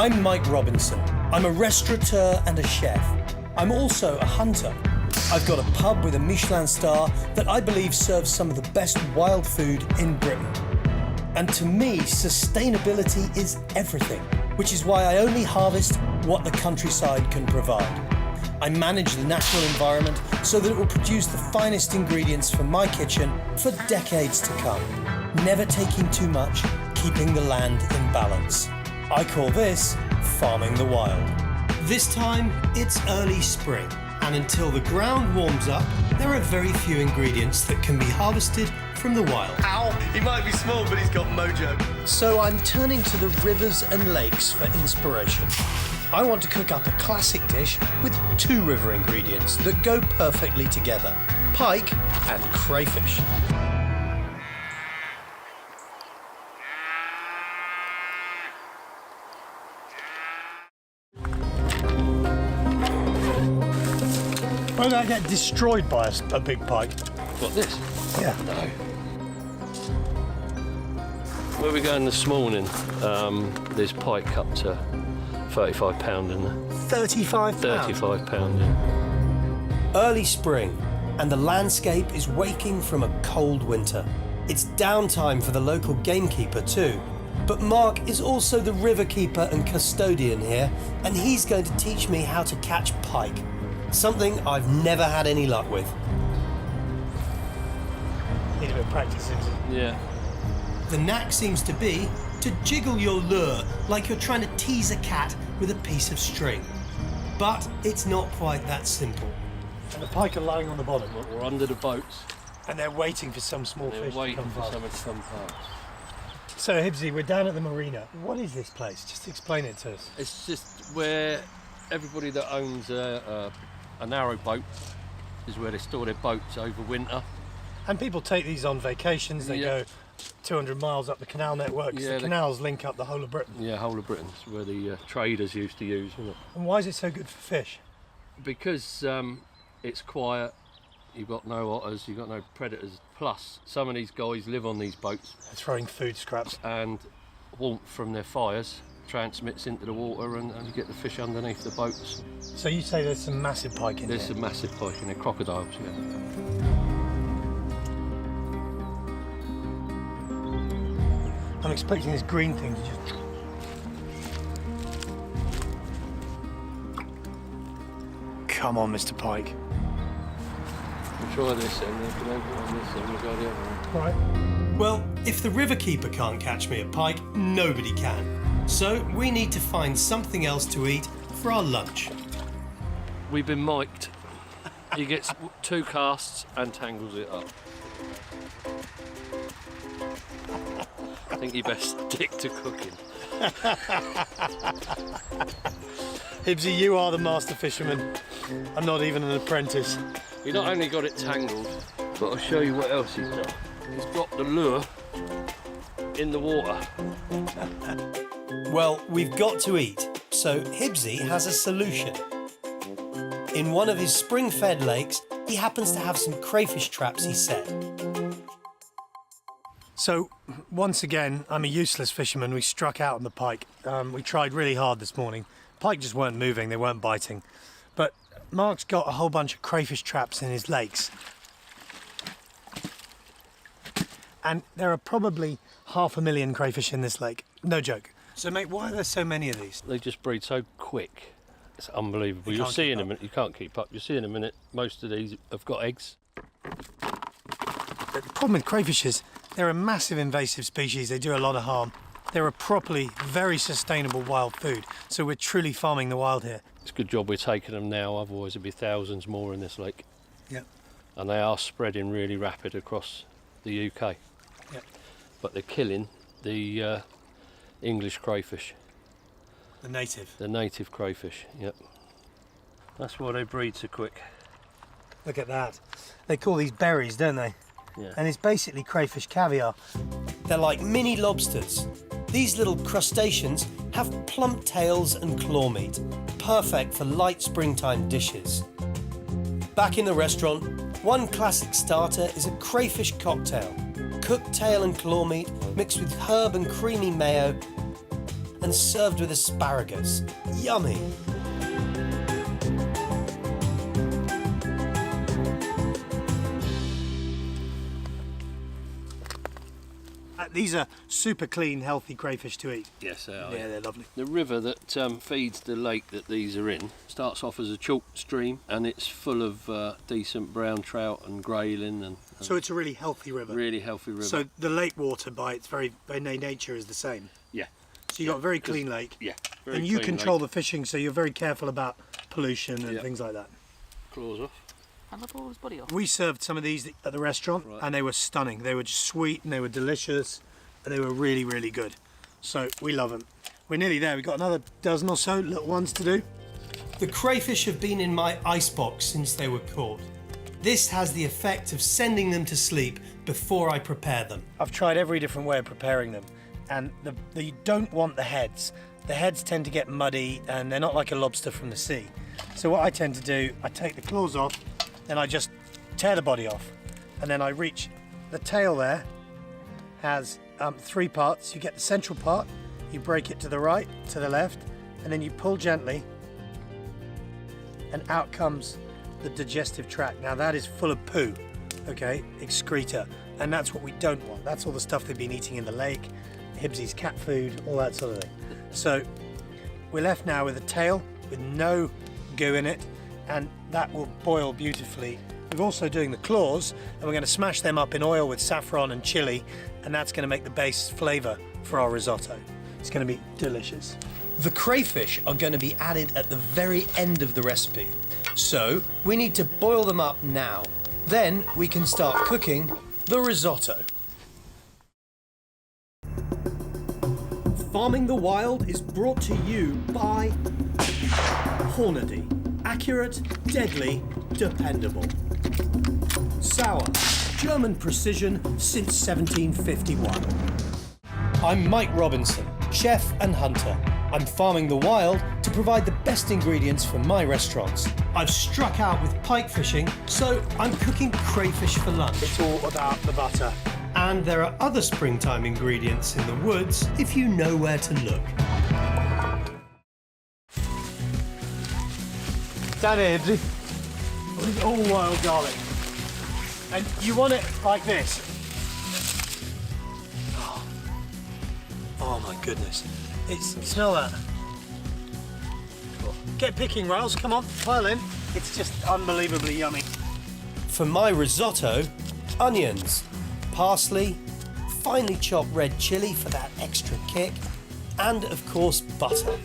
I'm Mike Robinson. I'm a restaurateur and a chef. I'm also a hunter. I've got a pub with a Michelin star that I believe serves some of the best wild food in Britain. And to me, sustainability is everything, which is why I only harvest what the countryside can provide. I manage the natural environment so that it will produce the finest ingredients for my kitchen for decades to come, never taking too much, keeping the land in balance. I call this farming the wild. This time, it's early spring, and until the ground warms up, there are very few ingredients that can be harvested from the wild. Ow! He might be small, but he's got mojo. So I'm turning to the rivers and lakes for inspiration. I want to cook up a classic dish with 2 river ingredients that go perfectly together: pike and crayfish. Why did I get destroyed by a big pike? What, this? Yeah. No. Where we going this morning, there's pike up to £35 in there. £35? £35, yeah. Early spring, and the landscape is waking from a cold winter. It's downtime for the local gamekeeper too. But Mark is also the river keeper and custodian here, and he's going to teach me how to catch pike. Something I've never had any luck with. Need a bit of practice, Yeah. The knack seems to be to jiggle your lure like you're trying to tease a cat with a piece of string. But it's not quite that simple. And the pike are lying on the bottom. Look, we're under the boats. And they're waiting for some small They're fish waiting to come for past. some to come past. So Hibbsy, we're down at the marina. What is this place? Just explain it to us. It's just where everybody that owns a narrow boat is where they store their boats over winter. And people take these on vacations. They Yeah. go 200 miles up the canal network, 'cause Yeah, the canals link up the whole of Britain. Yeah, whole of Britain. It's where the traders used to use, isn't it? And why is it so good for fish? Because it's quiet, you've got no otters, you've got no predators. Plus, some of these guys live on these boats, They're throwing food scraps. and warmth from their fires transmits into the water, and you get the fish underneath the boats. So you say there's some massive pike in There's here? some massive pike in there, crocodiles, yeah. I'm expecting this green thing to just... Come on, Mr. Pike. We'll try this end, we can open it on this end, we'll go the other way. Right. Well, if the river keeper can't catch me a pike, nobody can. So we need to find something else to eat for our lunch. We've been mic'd. He gets 2 casts and tangles it up. I think you best stick to cooking. Hibbsy, you are the master fisherman. I'm not even an apprentice. He not only got it tangled, but I'll show you what else he's done. He's dropped the lure in the water. Well, we've got to eat, so Hibbsy has a solution. In one of his spring-fed lakes, he happens to have some crayfish traps he set. So, once again, I'm a useless fisherman. We struck out on the pike. We tried really hard this morning. Pike just weren't moving, they weren't biting. But Mark's got a whole bunch of crayfish traps in his lakes. And there are probably 500,000 crayfish in this lake. No joke. So, mate, why are there so many of these? They just breed so quick. It's unbelievable. You You'll can't see keep in a up. minute. You can't keep up. You'll see in a minute. Most of these have got eggs. The problem with crayfish is they're a massive invasive species. They do a lot of harm. They're a properly very sustainable wild food. So we're truly farming the wild here. It's a good job we're taking them now. Otherwise, there'd be thousands more in this lake. Yeah. And they are spreading really rapid across the UK. Yeah. But they're killing the English crayfish. The native. The native crayfish, yep. That's why they breed so quick. Look at that. They call these berries, don't they? Yeah. And it's basically crayfish caviar. They're like mini lobsters. These little crustaceans have plump tails and claw meat, perfect for light springtime dishes. Back in the restaurant, one classic starter is a crayfish cocktail. Cooked tail and claw meat mixed with herb and creamy mayo. and served with asparagus. Yummy! These are super clean, healthy crayfish to eat. Yes, they are. Yeah, they're lovely. The river that feeds the lake that these are in starts off as a chalk stream, and it's full of decent brown trout and grayling, and So it's a really healthy river. really healthy river. So the lake water, by its very nature, is the same. yeah, So you've got a very clean lake, yeah. Very and you clean control lake. the fishing, so you're very careful about pollution and Yeah. things like that. Claws off. And the ball his body off. We served some of these at the restaurant, Right. and they were stunning. They were just sweet, and they were delicious, and they were really, really good. So we love them. We're nearly there. We've got another dozen or so little ones to do. The crayfish have been in my icebox since they were caught. This has the effect of sending them to sleep before I prepare them. I've tried every different way of preparing them, and you don't want the heads. The heads tend to get muddy, and they're not like a lobster from the sea. So what I tend to do, I take the claws off, then I just tear the body off, and then I reach the tail. There has 3 parts. You get the central part, you break it to the right, to the left, and then you pull gently, and out comes the digestive tract. Now that is full of poo, okay, excreta, and that's what we don't want. That's all the stuff they've been eating in the lake, Hibbsy's cat food, all that sort of thing. So we're left now with a tail with no goo in it, and that will boil beautifully. We're also doing the claws, and we're going to smash them up in oil with saffron and chili, and that's going to make the base flavour for our risotto. It's going to be delicious. The crayfish are going to be added at the very end of the recipe, so we need to boil them up now. Then we can start cooking the risotto. Farming the Wild is brought to you by Hornady. Accurate, deadly, dependable. Sour, German precision since 1751. I'm Mike Robinson, chef and hunter. I'm farming the wild to provide the best ingredients for my restaurants. I've struck out with pike fishing, so I'm cooking crayfish for lunch. It's all about the butter. And there are other springtime ingredients in the woods if you know where to look. Down here, Hibbsy. With all wild garlic. And you want it like this. Oh my goodness. Smell that. Get picking, Riles, come on, pile in. It's just unbelievably yummy. For my risotto, onions, parsley, finely chopped red chilli for that extra kick, and of course butter.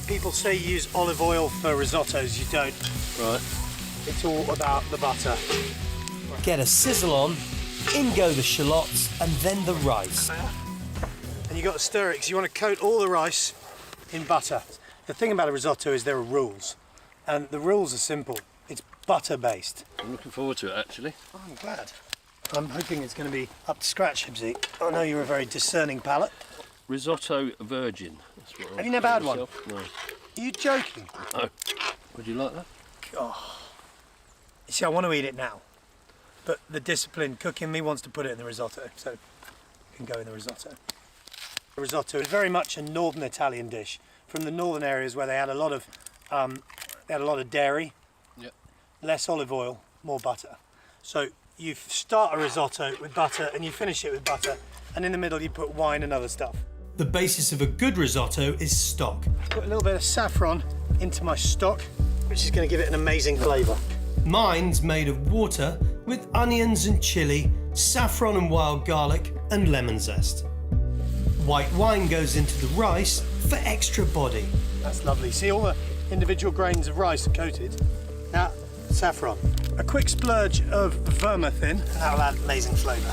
People say use olive oil for risottos, you don't. Right. It's all about the butter. Get a sizzle on, in go the shallots, and then the rice. And you got to stir it because you want to coat all the rice in butter. The thing about a risotto is there are rules, and the rules are simple. It's butter based. I'm looking forward to it, actually. Oh, I'm glad. I'm hoping it's going to be up to scratch, Hibbsy. I know you're a very discerning palate. Risotto virgin. That's what Have you never had one? myself. No. Are you joking? No. Would you like that? Oh. You see, I want to eat it now, but the disciplined cook in me wants to put it in the risotto, so it can go in the risotto. The risotto is very much a northern Italian dish, from the northern areas where they had a lot of dairy, Yep. less olive oil, more butter. So you start a risotto with butter and you finish it with butter, and in the middle you put wine and other stuff. The basis of a good risotto is stock. Put a little bit of saffron into my stock, which is going to give it an amazing flavour. Mine's made of water with onions and chilli, saffron and wild garlic, and lemon zest. White wine goes into the rice for extra body. That's lovely. See, all the individual grains of rice are coated. Now, saffron. A quick splurge of vermouthine, and that'll add amazing flavour.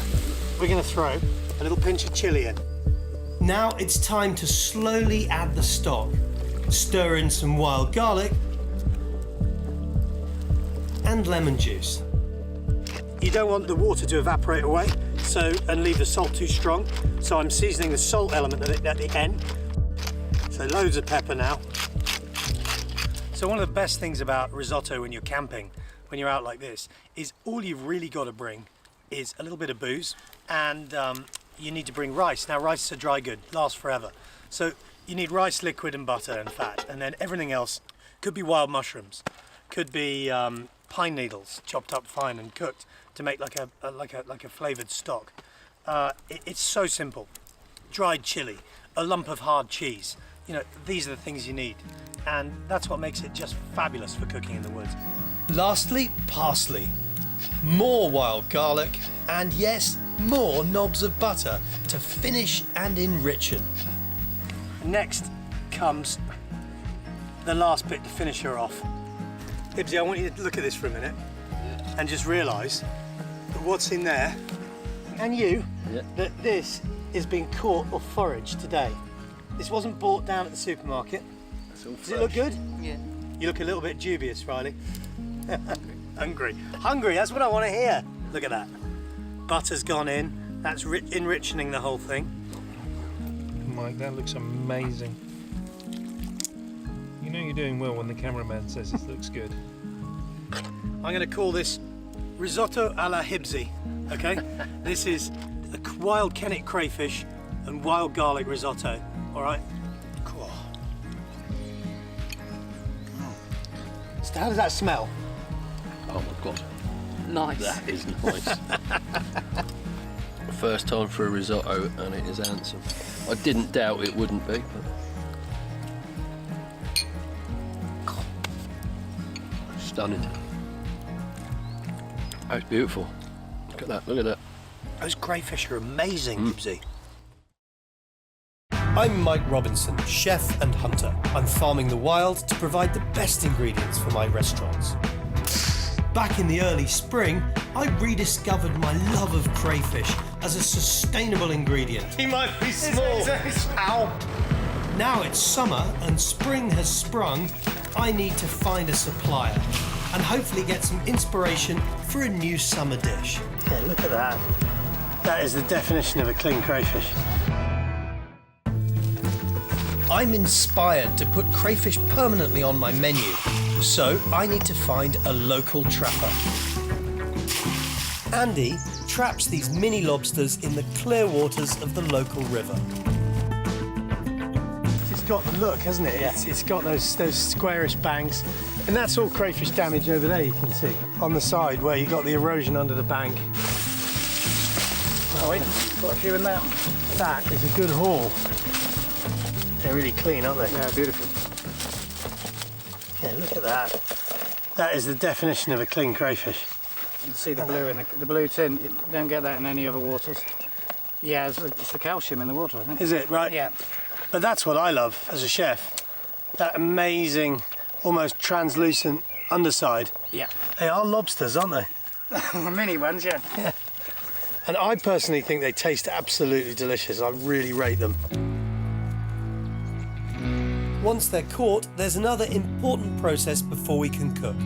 We're going to throw a little pinch of chilli in. Now it's time to slowly add the stock. Stir in some wild garlic and lemon juice. You don't want the water to evaporate away, and leave the salt too strong. So I'm seasoning the salt element of it at the end. So loads of pepper now. So one of the best things about risotto when you're camping, when you're out like this, is all you've really got to bring is a little bit of booze, and you need to bring rice. Now rice is a dry good, lasts forever. So You need rice liquid and butter and fat, and then everything else could be wild mushrooms, could be pine needles chopped up fine and cooked to make like a flavoured stock. It's so simple. Dried chili, a lump of hard cheese. You know, these are the things you need, and that's what makes it just fabulous for cooking in the woods. Lastly, parsley. More wild garlic, and yes, more knobs of butter to finish and enrichen. Next comes the last bit to finish her off. Hibbsy, I want you to look at this for a minute and just realise that what's in there, and you, that this is being caught or foraged today. This wasn't bought down at the supermarket. Does it look good? Yeah. You look a little bit dubious, Riley. Hungry. Hungry, that's what I want to hear. Look at that. Butter's gone in. That's enrichening the whole thing. Mike, that looks amazing. You know you're doing well when the cameraman says it looks good. I'm going to call this risotto alla Hibbsy, okay? This is a wild Kennet crayfish and wild garlic risotto, all right? Cool. So how does that smell? Oh my God, Nice. that is nice. First time for a risotto, and it is handsome. I didn't doubt it wouldn't be, but stunning. Oh, it's beautiful. Look at that, look at that. Those crayfish are amazing, Hibbsy. I'm Mike Robinson, chef and hunter. I'm farming the wild to provide the best ingredients for my restaurants. Back in the early spring, I rediscovered my love of crayfish as a sustainable ingredient. He might be small. Ow. Now it's summer and spring has sprung, I need to find a supplier and hopefully get some inspiration for a new summer dish. Yeah, look at that. That is the definition of a clean crayfish. I'm inspired to put crayfish permanently on my menu, so I need to find a local trapper. Andy traps these mini lobsters in the clear waters of the local river. It's got the look, hasn't it? Yeah. It's got those squarish banks, and that's all crayfish damage over there. You can see on the side where you got the erosion under the bank. Oh, wait, got a few in there. That is a good haul. They're really clean, aren't they? Yeah, beautiful. Yeah, look at that. That is the definition of a clean crayfish. You can see the blue in the blue tin. You don't get that in any other waters. Yeah, it's the calcium in the water, I think. Is it? Right. Yeah. But that's what I love as a chef. That amazing, almost translucent underside. Yeah. They are lobsters, aren't they? Mini ones, yeah. Yeah. And I personally think they taste absolutely delicious. I really rate them. Once they're caught, there's another important process before we can cook.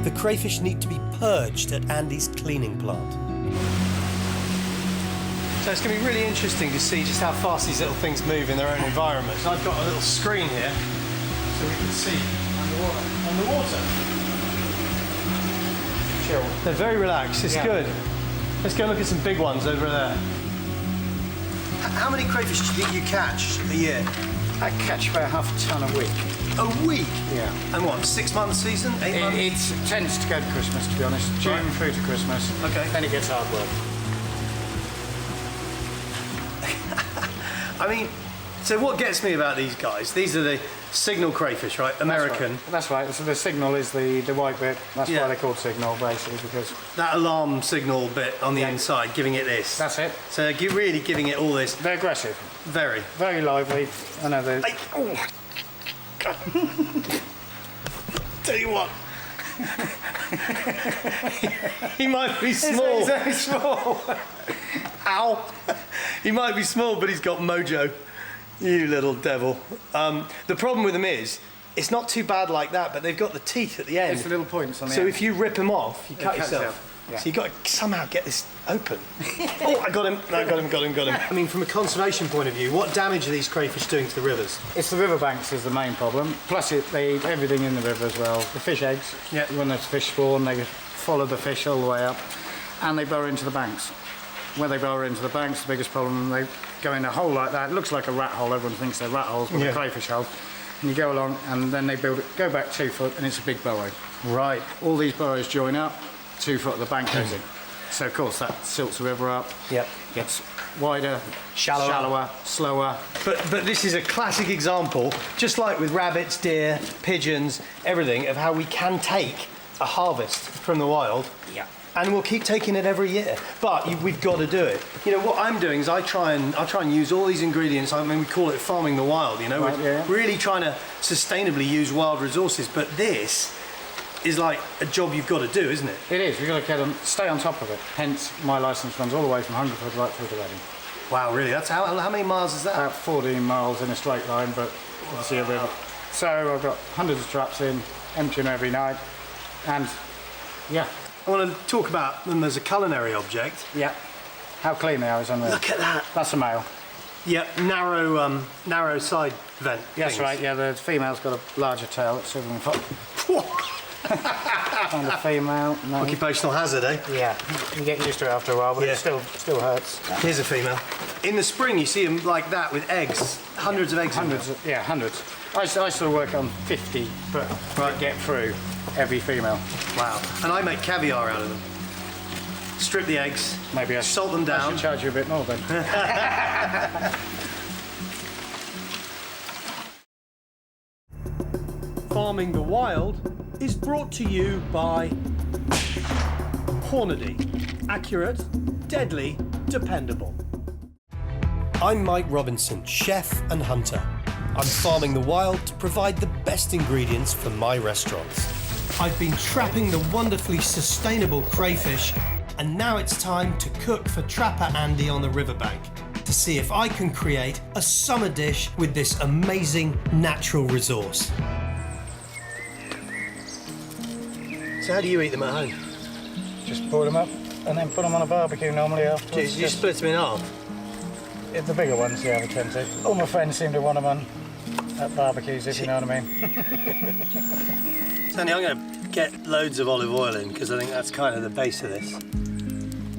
The crayfish need to be purged at Andy's cleaning plant. So it's going to be really interesting to see just how fast these little things move in their own environment. I've got a little screen here so we can see underwater. Chill. They're very relaxed. It's good. Let's go look at some big ones over there. How many crayfish do you think you catch a year? I catch about half a ton a week. A week? Yeah. And what, 6 months season? 8 months? It tends to go to Christmas, to be honest. June through to Christmas. Okay. Then it gets hard work. I mean, so what gets me about these guys, these are the signal crayfish, right? American. That's right. So the signal is the white bit. That's why they're called signal, basically, because... That alarm signal bit on the inside, giving it this. That's it. So you're really giving it all this. They're aggressive. Very. Very lively. I know they're... Oh. God. Tell you what. He might be small. He's very small. Ow. He might be small, but he's got mojo. You little devil. The problem with them is, it's not too bad like that, but they've got the teeth at the end. It's the little points on the So end. if you rip them off, you cut cuts yourself. Yeah. So you've got to somehow get this open. Oh, I got him. No, got him. I mean, from a conservation point of view, what damage are these crayfish doing to the rivers? It's the riverbanks is the main problem. Plus, they eat everything in the river as well. The fish eggs. Yeah. When there's fish spawn, they follow the fish all the way up, and they burrow into the banks. When they burrow into the banks, the biggest problem, go in a hole like that. It looks like a rat hole. Everyone thinks they're rat holes, but they're crayfish holes. And you go along, and then they build it, go back 2 foot, and it's a big burrow. Right. All these burrows join up, 2 foot of the bank goes in. So of course that silts the river up. Yep. Gets wider, Shallower. shallower, slower. But this is a classic example, just like with rabbits, deer, pigeons, everything, of how we can take a harvest from the wild. Yeah. And we'll keep taking it every year. But we've got to do it. You know, what I'm doing is I try and use all these ingredients. I mean, we call it farming the wild, you know. Right, We're yeah. really trying to sustainably use wild resources. But this is like a job you've got to do, isn't it? It is. We've got to stay on top of it. Hence, my licence runs all the way from Hungerford right through to Reading. Wow, really? That's how many miles is that? About 14 miles in a straight line, but obviously a river. So I've got hundreds of traps in, emptying every night, and yeah. I want to talk about them as a culinary object. Yeah. How clean they are is unreal. Look at that. That's a male. Yeah, narrow side vent. Yes, things. right. Yeah, the female's got a larger tail. It's 7 foot. And the female. No. Occupational hazard, eh? Yeah. You get used to it after a while, but Yeah. it still hurts. Here's a female. In the spring, you see them like that with eggs. Hundreds of eggs. in Hundreds. them. Hundreds. I sort of work on 50, but get through every female. Wow. And I make caviar out of them. Strip the eggs. Maybe I salt them I down. should charge you a bit more then. Farming the Wild is brought to you by Hornady. Accurate, deadly, dependable. I'm Mike Robinson, chef and hunter. I'm farming the wild to provide the best ingredients for my restaurants. I've been trapping the wonderfully sustainable crayfish, and now it's time to cook for Trapper Andy on the riverbank to see if I can create a summer dish with this amazing natural resource. So how do you eat them at home? Just boil them up and then put them on a barbecue normally afterwards. You split them in half? The bigger ones, yeah, I tend to. All my friends seem to want them on at barbecues, if you know what I mean. Sandy, I'm going to get loads of olive oil in because I think that's kind of the base of this.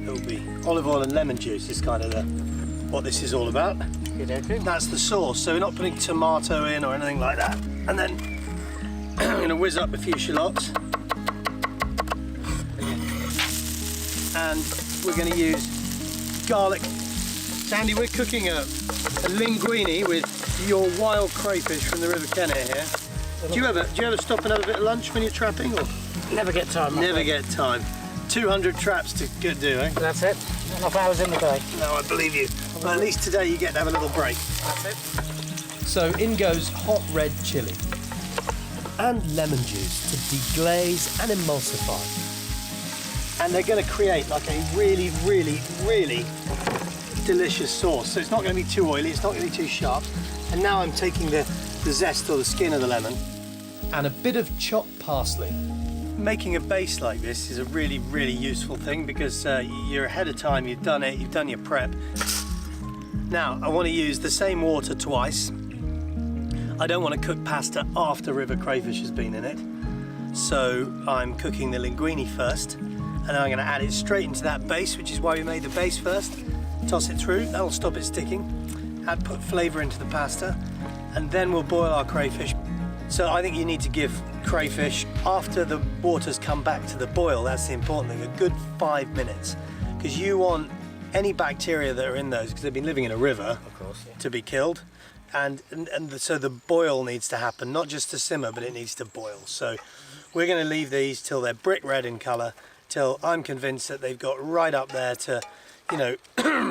It'll be olive oil and lemon juice is kind of what this is all about. That's the sauce, so we're not putting tomato in or anything like that. And then I'm going to whiz up a few shallots. And we're going to use garlic. Sandy, we're cooking a linguine with your wild crayfish from the River Kennet here. Do you ever stop and have a bit of lunch when you're trapping? Or? Never get time. Never get time. 200 traps to do, eh? That's it. Enough hours in the day. No, I believe you. But at least today you get to have a little break. That's it. So in goes hot red chilli and lemon juice to deglaze and emulsify. And they're going to create like a really, really, really delicious sauce. So it's not going to be too oily, it's not going to be too sharp. And now I'm taking the zest or the skin of the lemon and a bit of chopped parsley. Making a base like this is a really, really useful thing because you're ahead of time, you've done it, you've done your prep. Now, I want to use the same water twice. I don't want to cook pasta after river crayfish has been in it. So I'm cooking the linguine first, and then I'm going to add it straight into that base, which is why we made the base first. Toss it through, that'll stop it sticking. Put flavour into the pasta, and then we'll boil our crayfish. So I think you need to give crayfish, after the water's come back to the boil, that's the important thing, a good 5 minutes. Because you want any bacteria that are in those, because they've been living in a river, of course, yeah, to be killed. So the boil needs to happen, not just to simmer, but it needs to boil. So we're going to leave these till they're brick red in colour, till I'm convinced that they've got right up there to, you know,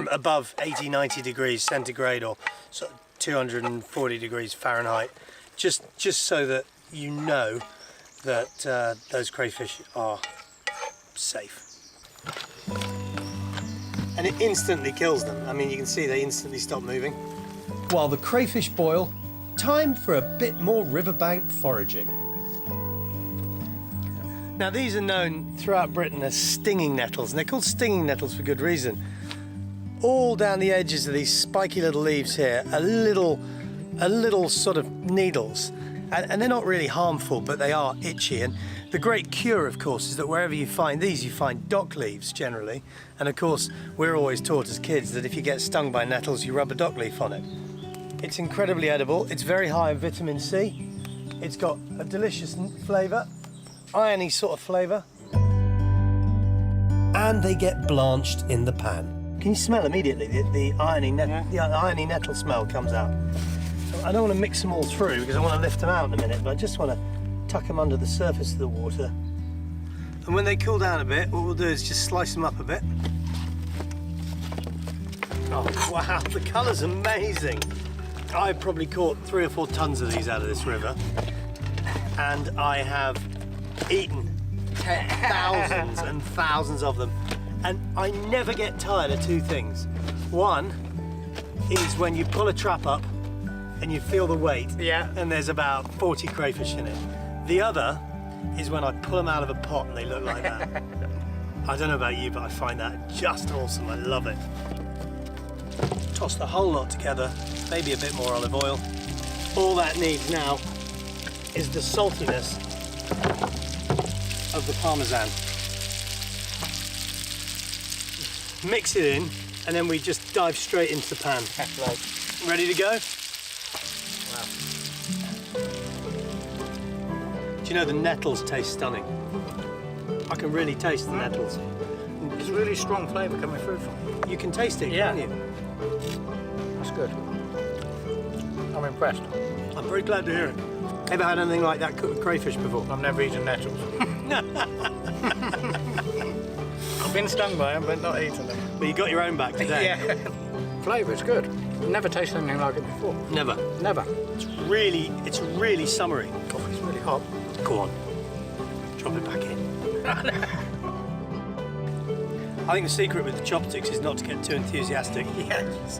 above 80, 90 degrees centigrade or sort of 240 degrees Fahrenheit, just so that you know that those crayfish are safe. And it instantly kills them. I mean, you can see they instantly stop moving. While the crayfish boil, time for a bit more riverbank foraging. Now, these are known throughout Britain as stinging nettles, and they're called stinging nettles for good reason. All down the edges of these spiky little leaves here are little sort of needles, And they're not really harmful, but they are itchy. And the great cure, of course, is that wherever you find these, you find dock leaves generally. And of course, we're always taught as kids that if you get stung by nettles, you rub a dock leaf on it. It's incredibly edible. It's very high in vitamin C. It's got a delicious flavour, irony sort of flavour. And they get blanched in the pan. Can you smell immediately the irony nettle smell comes out? So I don't want to mix them all through because I want to lift them out in a minute, but I just want to tuck them under the surface of the water. And when they cool down a bit, what we'll do is just slice them up a bit. Oh wow, the colour's amazing. I've probably caught 3 or 4 tons of these out of this river, and I have eaten thousands and thousands of them. And I never get tired of 2 things. One is when you pull a trap up and you feel the weight, and there's about 40 crayfish in it. The other is when I pull them out of a pot and they look like that. I don't know about you, but I find that just awesome. I love it. Toss the whole lot together, maybe a bit more olive oil. All that needs now is the saltiness of the parmesan. Mix it in, and then we just dive straight into the pan. Right. Ready to go? Wow. Do you know the nettles taste stunning? I can really taste the nettles. There's really strong flavour coming through from it. You can taste it, can't you? That's good. I'm impressed. I'm very glad to hear it. Ever had anything like that cooked with crayfish before? I've never eaten nettles. I've been stung by them, but not eaten them. But you got your own back today. Yeah. Flavour is good. Never tasted anything like it before. Never. Never. It's really summery. Oh, it's really hot. Go on. Drop it back in. I think the secret with the chopsticks is not to get too enthusiastic. Yes.